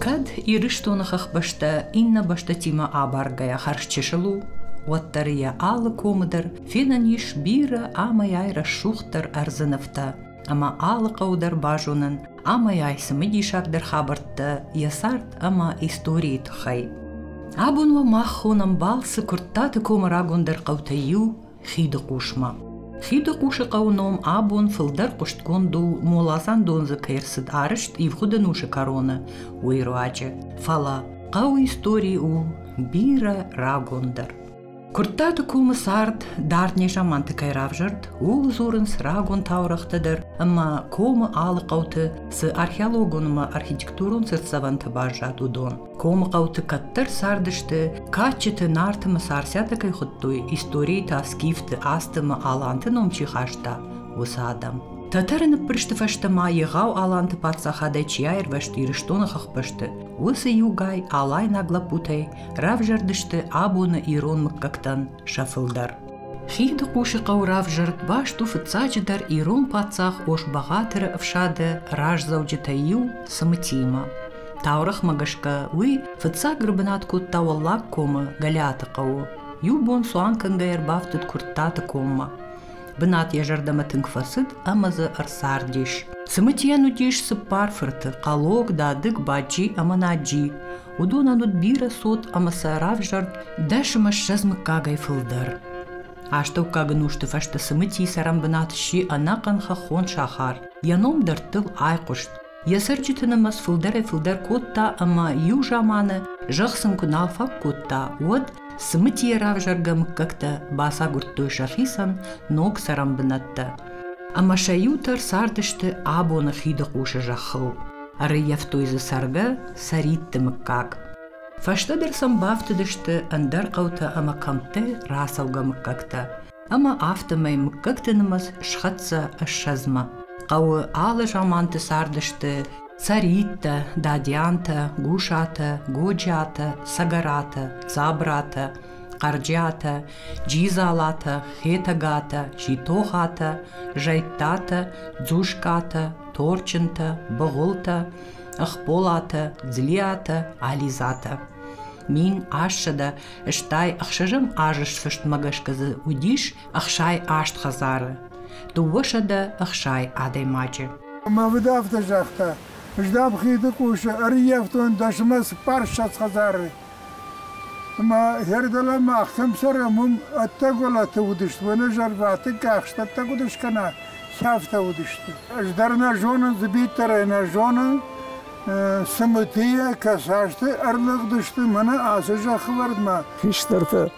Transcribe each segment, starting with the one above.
Kad irishtonachach bashta inna bashta tima abargaya harshchishelu, wattariya al komeder, finanish bira amayayra shuchter arzenafta, ama al qaudar bajonen, amayay smidishak der habarta, yasart ama historiet chay. Abunwa machonam balse kurtate komaragon der qautayu, khide qushma. Khide qush qawnom abun filder qushtgondu molazan donze kersid arisht ivkhudanushe karone, uiroaje, fala, qaw histori u bira ragonder. Kurtate komisard dartnisha mantikay ravjard, ul zorens ragon taurachtader, amma kome alle qaute se archeologonuma architekturun sirtsavante bajad udon. Kome qaute katter sardishte, kachete narteme sarsjatake khuttoy, historieta skifte asteme alante nomchi khashta, usadam. Tatarene prishte fashtama yegau alante patsachade chiair vashtiristone khachbashte, usse yugay alay naglapute, ravjardishte abone iron mkkaktan shafildar. Khide qushe qaw ravjard bashtu ftsajder iron patsach osh bagatere afshade raj zawjetayu samatima. Taurach magashka wi ftsa grbenat kut tawallak koma galata qaw. Yu bon soankan gair baftet kurtate koma. Benat яжардама тингфасид амазы арсардиш. Сымытияну диш сыпарфырты, қалог дадык баджи аманаджи. Удонанут бира сот амасарав жард дашыма шазмы кагай фылдар. Аштау кагынушты фашты сымытий сарам бенатши анакан хахон шахар. Яном дартыл айқушт. Ясарджитынымас фылдар котта ама ю жаманы жахсым куналфак котта. Од Сымытия равжаргам как-то баса гурттой шахисан ног сарам бенатта. Ама шаютар сардышты абона хида куша жахыл. Ары яфтойзы сарга саритты мыккак. Фаштадыр самбафтыдышты андар қаута ама камте расалга мыккакта. Ама автомай мыккактынымыз шхатса ашшазма. Қауы алы жаманты сардышты Царита, дадянта, гушата, годжата, сагарата, забрата, карджата, джизалата, хетагата, житохата, жайтата, дзушката, торчента, багулта, ахполата, дзлията, ализата. Мин ашшада, ештай ахшажам ажыш фышт магашказы удиш, ахшай ашт хазары. Тувашада ахшай адай мачы. Мавдавта жахта. Ждав хиды куша, арьевтон дашмас паршат хазары. Ма хердала махтам сарамум аттагола таудышт, вана жарваты кахшта тагудышкана, хавта удышты. Ждарна жона забитара на жона, самотия касашты, арлыгдышты, мана асы жахвардма. Хиштарта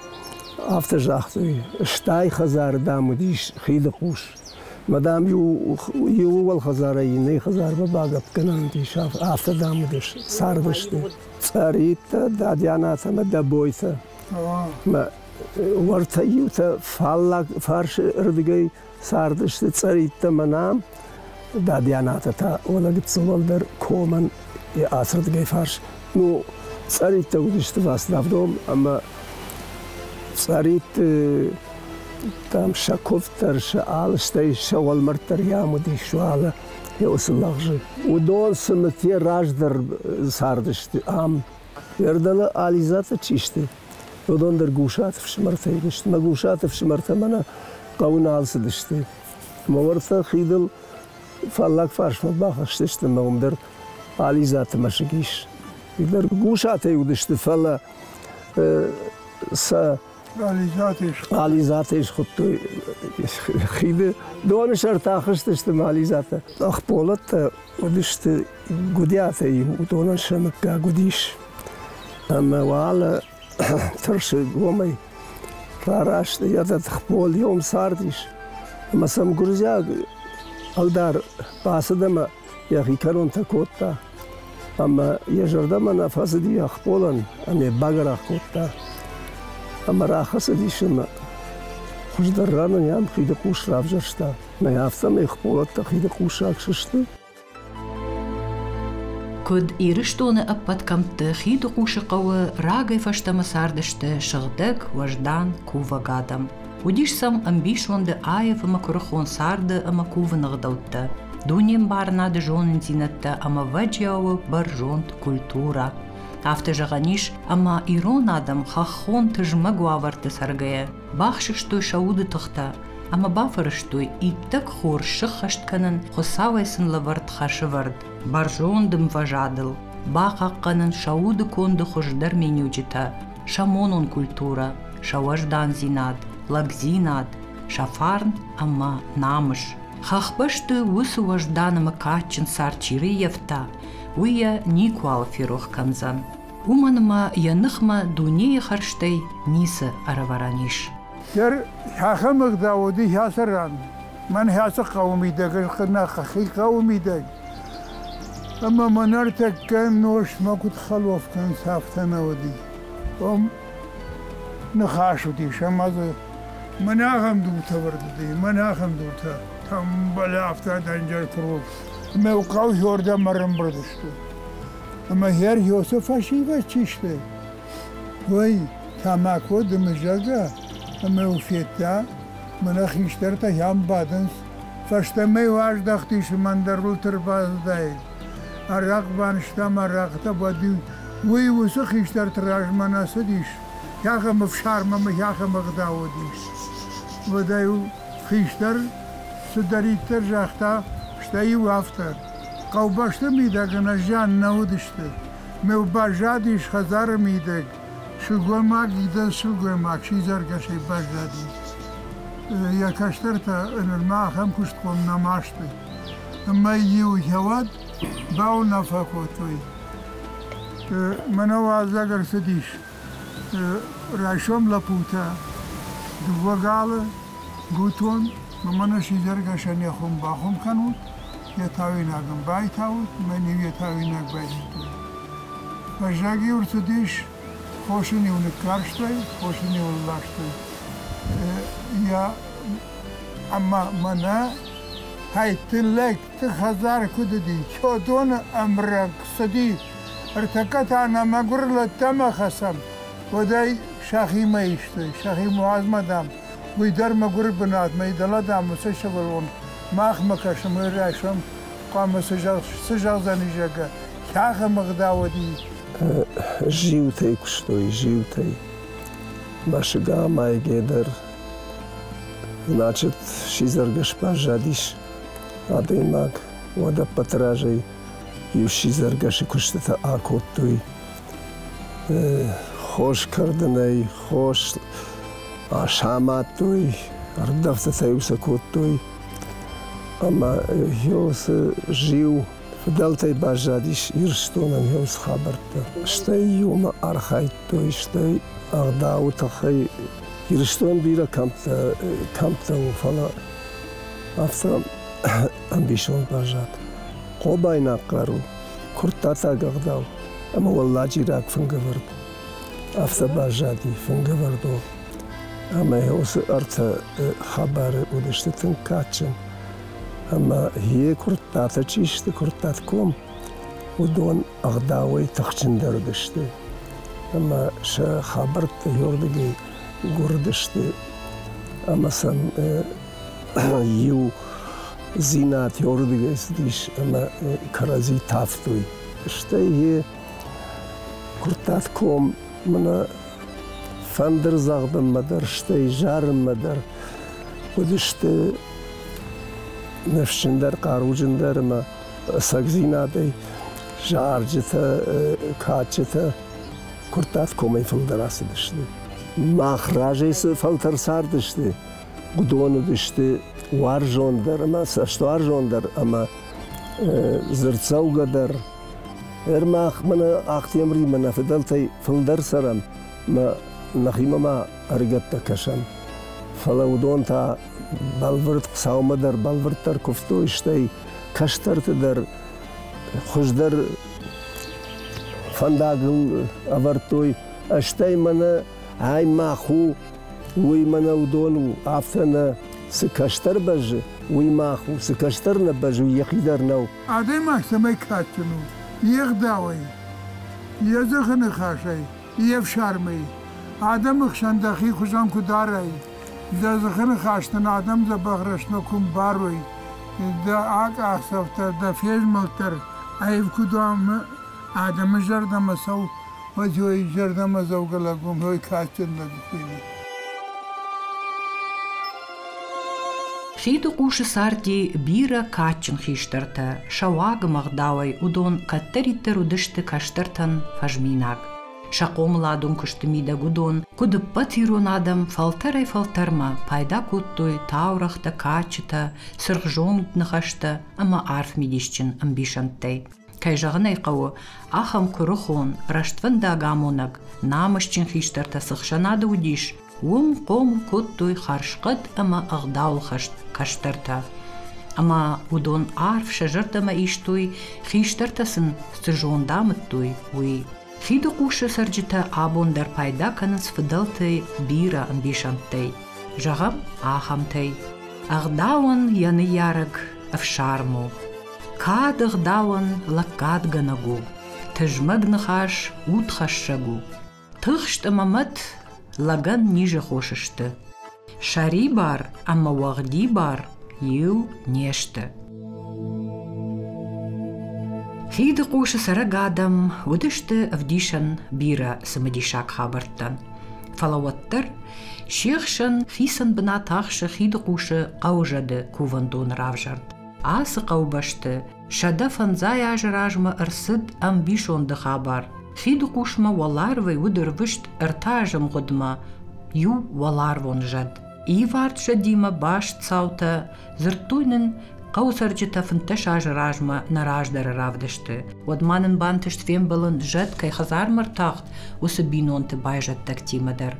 автожахты, штай хазар дамудиш хиды куш. Мадам ювал хазара ине хазар бабагап кананти шаф автодамдыш сардышты царита дадяната мадабойта ма варта юта фаллак фарш рдгай сардышты царита манам дадяната та олагитсвалдар коман и асрдгай фарш ну царита удишты вас давдом ама царит там шаковтар шаалштай шавал мартар ямуди шуала яусыллахжи удон сымыте раждар сардышты ам вердала ализата чишты удондар гушатов шмартайдышты ма гушатов шмартамана кауна алсыдышты маварта хидл фаллак фаршма бахаштышты маумдар ализата машигиш идар гушатай удышты фалла са Ализатыш хуттой хиды донышар тахыштышты ализата. Ахполат удышты гудята и удонышамыкка гудиш. Ама вала тыршы гомай рарашты ятат хпол йом сардиш. Ама сам гурзя алдар пасадама яхи каронта котта. Ама яжардама нафасади ахполан аме багарах котта. Ама рахаса дишма хуждаррана ям хида куш равжашта. На яфтам их полатта хида кушакшышты. Код ириштоны аппаткамты хида кушы қауы рагай фаштама сардышты шығдык важдан кувагадам. Удишсам амбишланды аев ама курахон сарды ама куванығдаутты. Дунем барнад жонын зинатта ама ваджяу бар жонт культура. Автожаганиш ама ирон адам хахон тыжмагу аварты саргая. Бахшиштой шауды тухта, ама бафарыштой и так хор шыхаштканын хосавайсын лаварт хашывард. Бар жондым важадыл. Бахакканын шауды конды хождар менюджита. Шамонон культура, шаваждан зинад, лагзинад, шафарн ама намыш. Хахбашты высу вожданама качын сарчиры евта, уя никуал фирох камзан. Уманыма яныхма дунея харштей нисы аравараниш. Тер хахамык дауды хасаран. Ман хаса кавмидег, хна хахи кавмидег. Ама манар таккен нош макут халоф кан сафтана води. نخاشو دي شمازه مناغم دوتا وردي مناغم دوتا تم بلا افتا دنجر كروب ما وقاو يوردا مرم بردشتو اما هير يوسف اشيبا تشيشتي وي تاماكو دمجاغا اما وفيتا مناخ يشترتا يام بادنس فاشتمي واش دختيش مندرول ترباز داي الرق بانشتام الرقتا بادي وي وسخ يشترت راج مناسديش ياخم فشار ما ياخم غداوديش ودايو خيشتر سدري ترجعتا شتاي وافتر قوبشت ميدك نجان نودشت مو باجاديش خزار ميدك شو قوماك يدا شو قوماك شيزر كشي باجادي يا كشترتا ان الماخم كشت قوم نماشتي اما يو يواد باو نفاقوتوي منو ازاگر سديش راشوم لپوتا دوغاله گوتون ممن شیزر گشن یخم باخم کنود یا تاوین اگم بای تاود منی یا تاوین اگ بای تاود و جاگی ورسدیش خوشنی اون کارشتای خوشنی اون لاشتای یا اما منا های تلک تخزار کدی چودون امرک سدی ارتكت أنا ما قرر للتما خسم وداي شاخي ما يشتي شاخي معاذ ما دام ويدار ما قرر بنات ما يدلا دام مسشغلون ما أخمكش ما يراشم قام سجل زنيجا شاخ مغداودي جيوتي كشتوي جيوتي باشقا ما يقدر значит شيزرغش باجاديش адемак ودا патражей یوشی زرگشی کشته آکوت توی خوش کردنی خوش آشامات توی اردفت تایوس کوت توی اما یوس جیو فدلتای باجادیش ایرشتونن یوس خبرت شتی یوم آرخایت توی شتی آداو تخی ایرشتون بیرا کمت و فلا افتا امبیشون باجاد قوباي ناقارو كرتاتا غغداو اما والله جيراك فنغورد افتا باجادي فنغوردو اما هوس ارتا خبر ودشتن كاتشن اما هي كرتاتا تشيشت كرتاتكم ودون اغداوي تخشن دردشتي اما شا خبرت يوردغي غوردشتي اما سم يو زینات یوردی استیش اما کرازی تافتوی اشتایی کرتات کم منا فندر زغدم مدر اشتایی جارم مدر ودشت نفشندر قاروجندر ما سگزیناتی جار جتا کاچتا کرتات کمی فلدر آسدشتی ماخراجی فلتر ساردشتی قدونو دشتی وار جوندر اما سشتوار جوندر اما زرتسوغدر ارماخ من اختيمري من فدلتي فلدر سرم ما نخيم ما ارغت كشم فلودون تا بالورت قساومدر بالورتر كفتو اشتي كشترت در خوشدر فنداغل اورتوي اشتي من هاي ماخو وي من ودونو افتنا سكشتر بج ويماخو سكشتر نبج ويخيدر نو عدم سمي كاتنو يغداوي يزخن خاشي يفشارمي عدم خشندخي خشام كداري زخن خاشتن عدم زبغرشنكم باروي دا آقا صفتر دا فیز ملتر ایف کدام آدم جردم سو و جوی جردم زوگلگم هوی کاتن لگفیلی Хиду куши сарти бира качын хиштарта, шавага магдавай удон каттеритер удышты каштартан фажминаг. Шаком ладун кыштымида гудон, куды патирун адам фалтарай фалтарма, пайда куттой таурахта качыта, сыргжон нахашта, ама арф мидишчин амбишантей. Кай жағынай қауы, ахам күріхон, раштвында агамонаг, намышчин хиштарта сықшанады удиш, қом куттой харшқыд ама ағдаул каштарта. Ама удон арф шажырдама иштуй, хиштартасын сыжондамыттуй, уй. Хиду кушы сарджита абондар пайда каныс фыдалтай бира амбишантей. Жағам ахамтай. Ағдауын яны ярыг афшарму. Кад ағдауын лаккад ганагу. Тыжмаг нахаш утхашшагу. Тыхшт амамат лаган ниже хошышты. Шари бар, ама вағди бар, ю нешті. Хиды кушы сарагадам удышты авдишан бира самадишак хабарттан. Фалаваттар шехшан хисан бына тахшы хиды кушы қаужады кувандон равжард. Асы қаубашты шада фанзай ажыражма ырсыд амбишонды хабар. Хиды кушма валарвай удырвышт ыртажым ғудма ю валарвон жад. Ивард жадима баш цаута зыртуйнын Қаусарджита фынтыш ажыражма нараждары равдышты. Одманын бантышт фембылын жад кай хазармар тахт усы бинонты байжат тактимадар.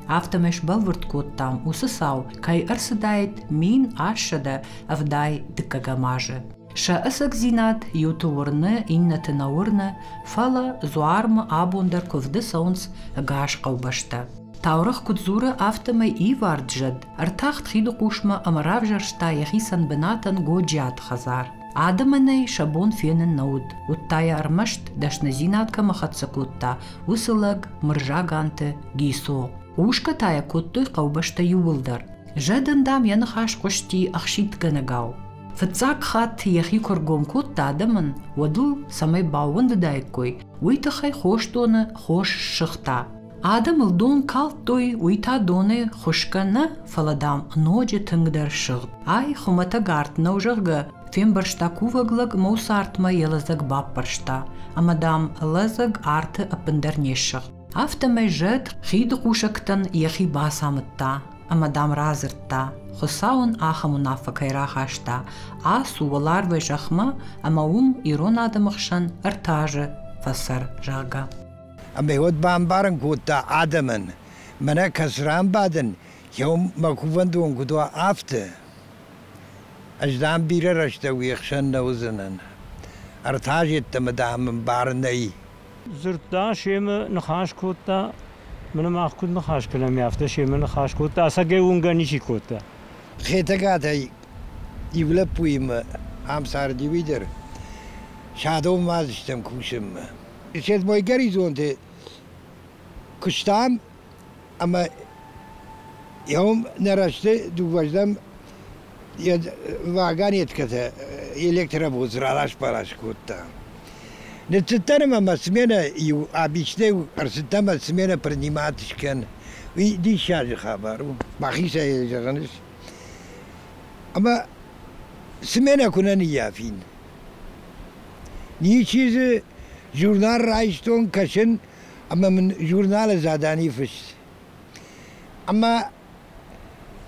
Автомеш балвырт коттам усы сау кай ырсыдайт мин ашшада авдай дыкагамажы. Ша ысык зинат юту урны иннаты наурны фала зуармы абондар ковды саунс гаш қаубашта. Таурах кудзура автомай иварджад, артахт хиду кушма амаравжаршта яхисан бенатан годжат хазар. Адаманай шабон фенен науд, уттая армашт дашназинатка махатсакутта, усылаг мыржаганты гисо. Ушка тая куттой қаубашта ювылдар. Жадандам янахаш кошти ахшит ганагау. Фыцак хат яхи коргом кутта адаман, вадул самай бауынды дайкой, уйтахай хоштоны хош шыхта. Адам ылдон калттой уйта доны хошкана фаладам ноджи тыңдар шығд. Ай хумата гартна ужағғы фем баршта куваглаг маус артма елазаг бап баршта. Амадам лазаг арты апындар нешығ. Автомай жад хиды кушактан яхи басамытта. Амадам разыртта. Хосаун ахамунафа кайра хашта. Асу валарвай жахма амаум ирон адамықшан артажы фасар жага. اما يود بامبارن كوتا آدمن منا كسران بادن يوم ما كوفندون كدوا آفته أجدام بيرا رشتا ويخشن نوزنن ارتاجت تمدام بارني زرتا شيم نخاش كوتا من ما أخذ نخاش كلام يافته شيم نخاش كوتا أساقي ونغانيشي كوتا خيتا قاتا يبلا بويم عم صار دي ويدر شادو مازشتم كوشم شد موی گریزون ته کشتم اما یوم نرشته دو وجدم یه واقعیت کته الکترابوز رالاش پالاش کتا نتترم اما سمینه یو آبیشته و ارسطم سمینه پرنیماتش کن وی دی شارج خبرو باخیسه یجانش اما سمینه کنن یافین نی چیز جورنال رايشتون كشن اما من جورنال زاداني فش اما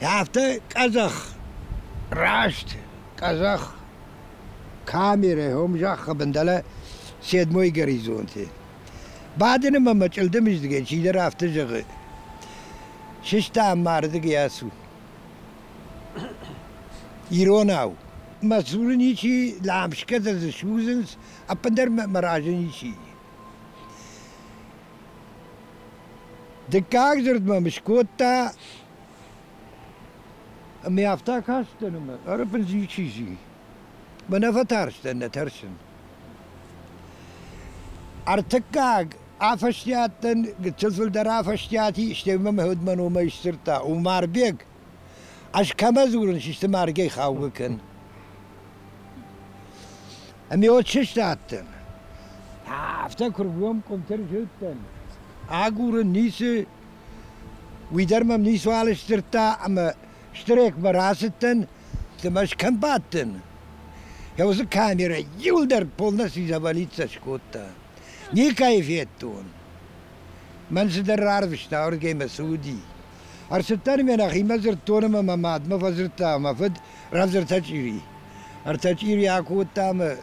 يافته كازخ راشت كازخ كاميرا هم جاخ بندلا سيد موي غريزونتي بعدين ما مچلدمش دگه چي در رافته جغه ششتا مارد گياسو يروناو مسؤولني شي لامش كذا شوزنس أبندر مراجعني شي دكاك زرد ما مشكوتا أمي أفتاك هاشتن ما أربن زي شي ما نفتارشتن نترشن أرتكاك عفشتياتن قتلفل در عفشتياتي اشتي ما مهد منو ما يشترتا ومار بيك أش كما زورن ششت مارجي خاوكن أمي وتشتاتن أفتكر يوم كنت رجعتن أقول النيس ويدر ما منيس وعلى اشترتا أما اشتريك براستن تماش كم باتن يا وز كاميرا يولدر بولنا سيزاباليتسا شكوتا ني كيفيتون من سدر عارف اشتاور جاي مسعودي أرسلتني من أخي مزرتون ما مماد ما فزرتا ما فد رفزر تجيري أرتجيري أكوتا ما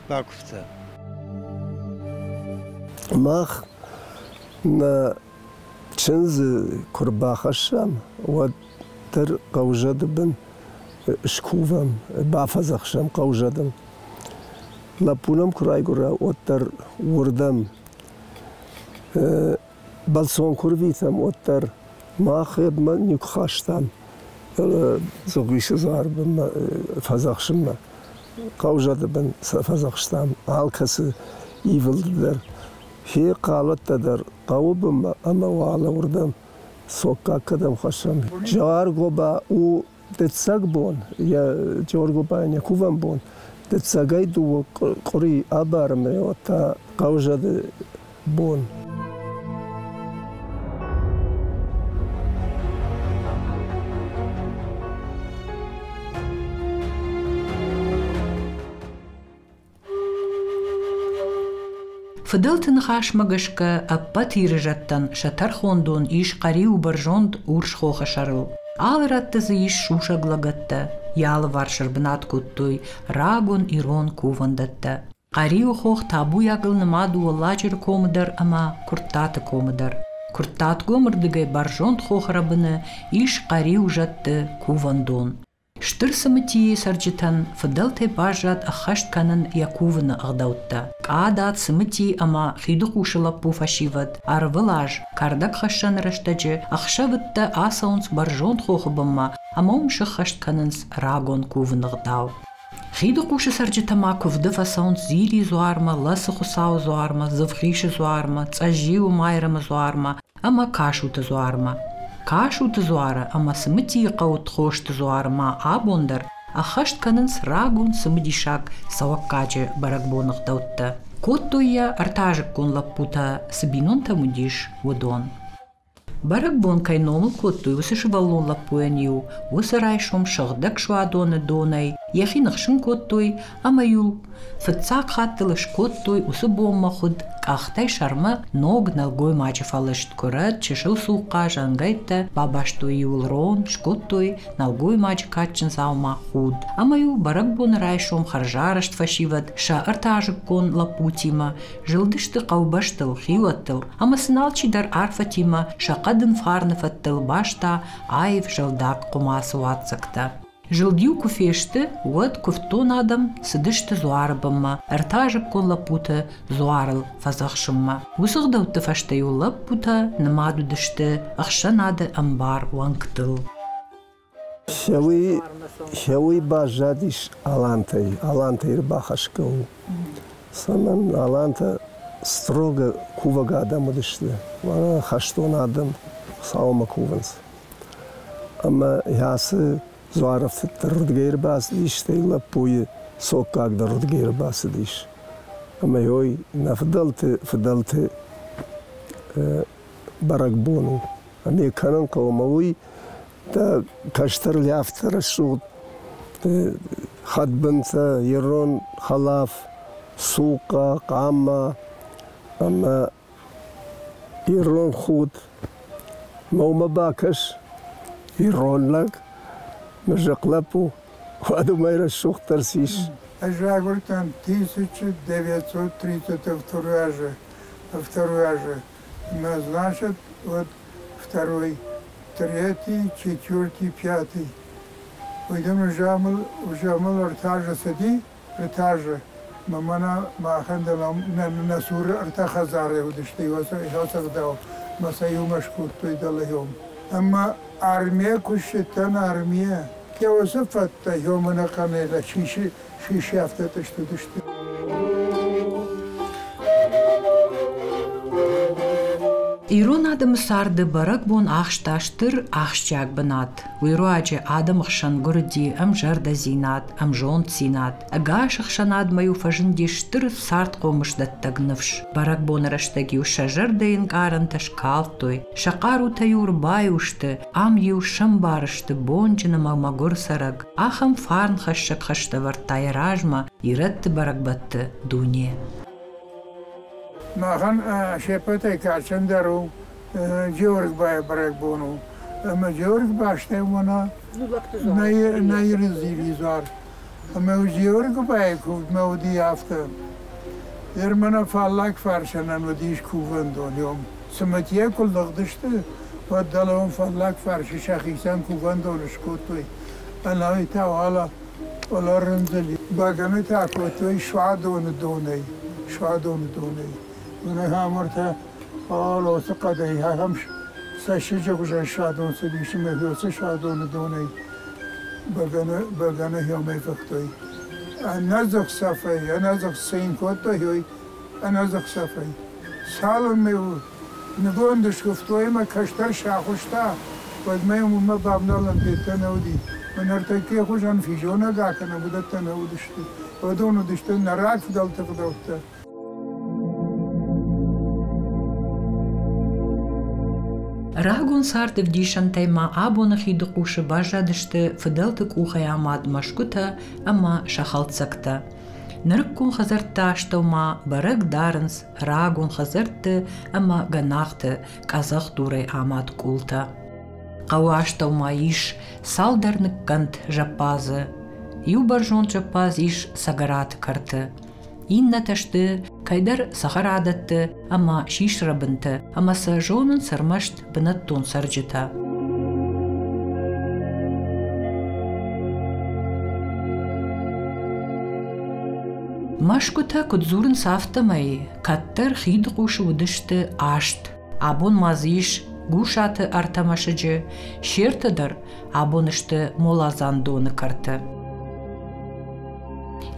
باكفتا ماخ نا تشنز كرباخ الشام ودر قوجد بن شكوفم بافزخ شام قوجدم لابونم كراي قرا وتر وردم بلسون كربيتم وتر ما خيب من يكخاشتم زوجيش زار بم فزخ شما قوجد بن فزخشتم هالكس يفل در هي قالت در قوبم أما وعلى وردم سوكا كدم خشم جار غوبا و تتساق بون يا جار غوبا يعني كوفن بون تتساقي دو قري أبار ميوتا قوجد بون فضلت نخاش مغشكا أبات يرجتن شتر خوندون إيش قريو برجوند ورش خوخ شرل آلرات زيش شوشا غلغتا يال وارشر بنات كوتوي راغون إيرون كوفندتا قريو خوخ تابو يغل نمادو واللاجر كومدر أما كرتات كومدر كرتات غومردغي برجوند خوخ ربنا إيش قريو جت كوفندون شتر سمتي سرجتن فضلت باجات أخشت كانن يكوفن أغدوتا قادات سمتي أما خيدو شلبو فشيفت أرفلاج كاردك خشن رشتجي أخشبت آسونس برجون خوخ بما أمام شخشت كاننس راغون كوفن أغداو خيدو قوش سرجتا ما كوفد فاسونس زيري زوارما لسخو ساو زوارما زفخيش زوارما تساجيو مايرم زوارما أما كاشو تزوارما كاشو تزوارا أما سمتي قوت خوش تزوار ما آبوندر أخشت كننس راغون سمدي شاك سوكاجي برقبون غدوتا كوتويا ارتاجك كون لبوتا سبينون تموديش ودون برقبون كاي نومل كوتوي وسشوالون لبوانيو وسرايشوم شغدك شوادون دوني يخي نخشن كوتوي أما يول فتساق خاتلش كوتوي وسبوم مخد كاختاي شرما نوغ نالغوي ماجي فالشت كورات чешил сука жангайта бабаштуй юлрон шкоттуй нalгуй маджи качын саума худ амаю баракбун райшом харжарашт фашиват ша артажык кон лапутима жылдышты каубаштыл хилаттыл ама сыналчи дар арфатима шакадын фарныфаттыл башта айв жылдак кумасы ватсакта Жылдиу куфешты, вот куфтон адам сыдышты зуарбымма, артажык кон лапута зуарыл фазахшымма. Высыгдауты фаштаю лапута, намаду дышты, ахшанады амбар уанктыл. Шауи бажадиш алантай рбахашкау. Санан аланта строго кувага адаму дышты. Вана хаштон адам саума куванс. Ама ясы زعرف الردغير باس ديش تيلا بوي سوكاك در ردغير باس ديش اما يوي انا فضلت برقبونو امي كانن قوموي تا كاشتر لافتر الشوط خد بنتا يرون خلاف سوقا قاما اما يرون خود موما باكش يرون لك مجقلبو وهذا ما يرشوخ ترسيش. Ажагуртан 1932 значит, вот второй, третий, четвертый, пятый. Уйдем ужамал артажа сади, артажа. Мамана махандалам на сура артахазаре удишти его сагдал. Масаю машкут тойдалайом. Ама армия кушетан армия. Я وصفت يومنا قنيلة شيشة أفتت اشتدشت. Ирон адам сарды барак бон ахшташтыр ахшчак банат. Уйруаджи адам хшан гурди ам жарда зинат, ам жон цинат. Агаш хшанад маю фажиндиштыр сарт комышдаттагнывш. Барак бон раштаги уша жардайн каранташ калтой. Шакару таюр баюшты, ам ю шамбарышты бончина магмагур сараг. Ахам фарн хашшак хаштавартай ражма иретты барак батты дуне. Махан шепетай качан дару Georg bij Brekbono. Maar Georg baste wona na zilizar. Maar Georg bij komt met die afte. Mana fallak farsan en wat is koeven doen jong. Ze met je kol dagdiste wat dalom fallak farsi shakhsan koeven doen skotoi. En hij tawala ولا رمزلي باقي تاكل توي شعادون الدوني شعادون الدوني وانا هامرتها لو سقدي همش ساشجا وجا شعادون سدي شمه هو شعادون الدوني باقي يوم يفكتوي نزق صفي نزق سين كوتو هوي نزق صفي سالم ميو نقول دشكفتوي ما كشتر شاخشتا ود ما يوم ما بابنا لنديتنا ودي ونرتكي خوشان في جونا قاكنا بدتنا ودشتي ودونو دشتي نراك فدلت قدوتا Рагун сарты в дишантай ма абонах иду куши бажадышты фыдалты кухай амад машкута ама шахалцакта. Нырккун хазарта аштаума барак дарынс рагун хазарты ама ганахты казах дурай амад култа. Кауаштаума иш салдарнык кант жапазы. Юбаржон жапаз иш сагарат карты. Инна ташты, кайдар сахарадатты, ама шишрабынты, ама сажонын сармашт бынаттон сарджыта. Машкута кудзурын сафтамай, каттар хид кушы удышты ашт. Абон мазиш гушаты артамашыжы, шертыдар абонышты молазандоны карты.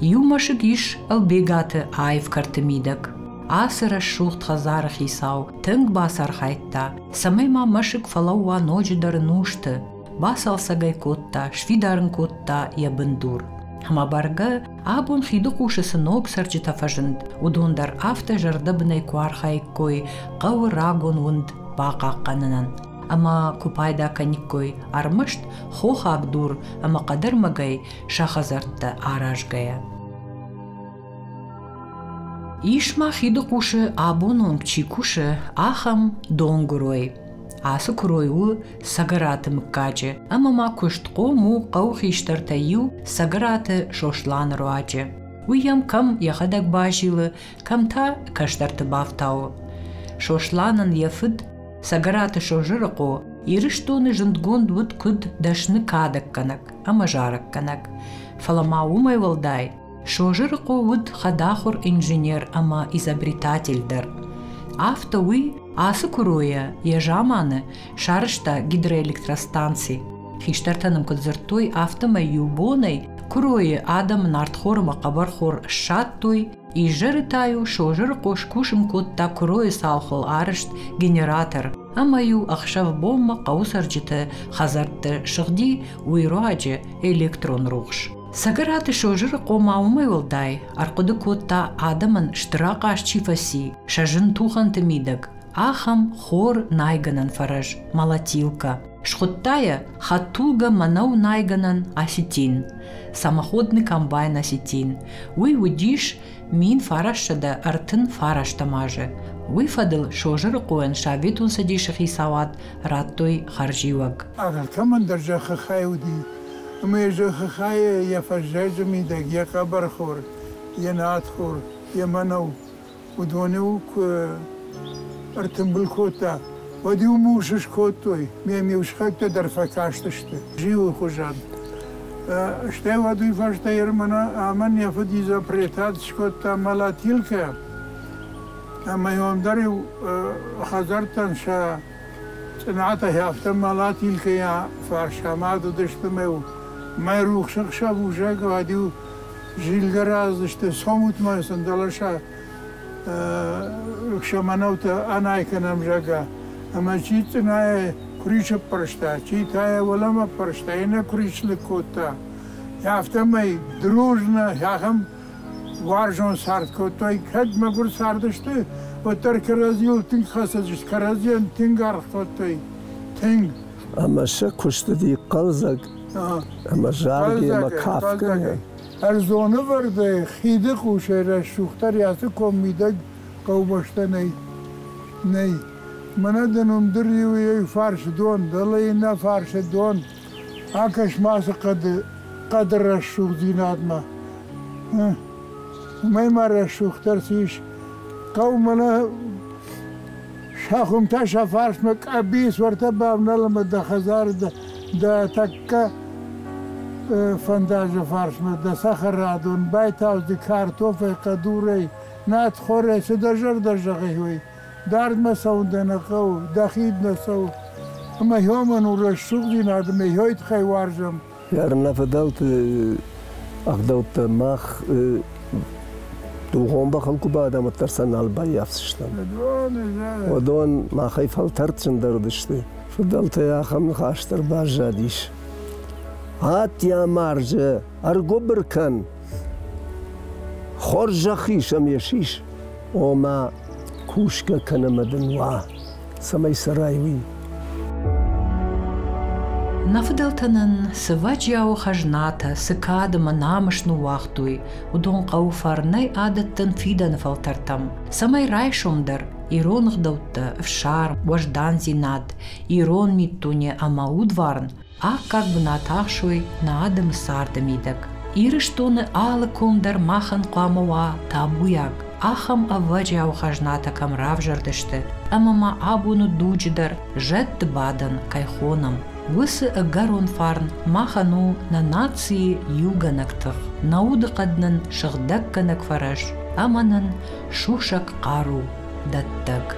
Юмашык иш албегаты айв картымидак. Асыра шухт хазарах исау, тынг басар хайтта. Самайма машык фалауа ночидары нушты. Басал сагай котта, швидарын котта ябындур. Хамабарга абон хиду кушысы ног сарджита фажынд. Удондар авта жардабынай куархайккой, қауы рагон унд бақаққанынан. Ама купайда каниккой армышт хохак дур, ама қадырмагай шахазартта аражгая. Ишма хиду кушы абонон чикушы ахам донгурой. Асы куройу сагараты мыккачы, ама ма куштко му қаухиштартаю сагараты шошлан руачы. Уям кам яхадак башилы, камта каштарты бафтау. Шошланын яфыд сагараты шожырыко, ирыштоны жындгонд вуд куд дашны кадак канак, ама жарак канак. Фалама умай валдай, шожырыко вуд хадахур инженер, ама изобретательдар. Авто уй асы куроя, ежаманы, шарышта гидроэлектростанций. Хиштартаным кудзыртой автомай юбонай, куроя адам нартхорма кабархор шаттой, и жырытаю шожырыко шкушым котта куроя салхол арышт генератор, амаю ахшав бомма каусарджыты хазартты шыгди уйруаджы электрон рухш. Сагараты шожырыко маумай валдай, аркуды котта адамын штырак ашчифаси, шажын туханты мидак. Ахам хор найганан фараж, молотилка. Шхуттая хатулга манау найганан осетин. Самоходный комбайн осетин. Уй удиш мин фарашшада артын фараштамажы. Уй фадыл шожырыкоен шабитун садишых исават раттой харживак. Агар камандар жахахай уди. Мы жахахай я фажжайжу мидак, я кабархор, я надхор, я манау. Удвонеук артымбыл кота. Вадиу мушыш котой, мемеушхакта дарфакаштышты. Живу хужан. Штай вадуй фашта ермана, аман яфад изапретат шкота малатилка. Ама йомдарив хазартан ша цената яфта малатилка я фаршамаду дыштымеу. Май рухшак ша вужак вадиу жилгараздышты сомут майсан далаша. Шаманаута анайканам жага. Ama çiğitine kurişe parışta, çiğitaya volama parışta, yine kurişli kota. Yaftamay druzna, yaham varjon sart kotay, kad magur sardıştı. Otar karaziyol ting khasajış, karaziyan ting arkotay, ting. Ama şu kuştu diye kalzak, ama jargi ama kafka. Erzonu vardı, xidi kuşayra şuhtar yası komida kavbaşta ney. Mana denum diriyo farş don, dalayına farş don. Akaş ması kadra şuh dinadma. Maymara şuhtar siş. Kavmana şahum taşa farş mek abis varta babnalama da khazar da takka فنداج فارس مده سخرادون بایتاز دی کارتوف قدوری نات خوره سدجر درجه هوی دارد مسون نقو دخید نسو اما یومن ورشوق دی نادم یویت خی وارجم Yarına fedalt akdavt mah دوغون بخل كوبا دا مترسن الباي يافسشتم ودون ما خايف هالترتشن دردشتي فضلت يا خم خاشتر باجاديش هات يا مارجة أرجو بركان خرج خيشم يشيش وما كوشكا كان مدنوا سمي سرايوي Нафдалтанын сываджяу хажната, сыкадыма намышну вахтуй, удон қауфарнай адаттын фидан фалтартам. Самай райшомдар, иронх даутта, вшар, важдан зинат, ирон миттуне амаудварн, а как бы натахшуй на адым сардым идак. Ирыштоны алы комдар махан қамуа табуяк, ахам аваджяу хажната камрав жардышты, амама абуну дуджидар, жет бадан кайхонам. Высы агарон фарн махану на нации юганактых, наудыкаднын шыгдакканак фараш, аманын шушак қару даттак.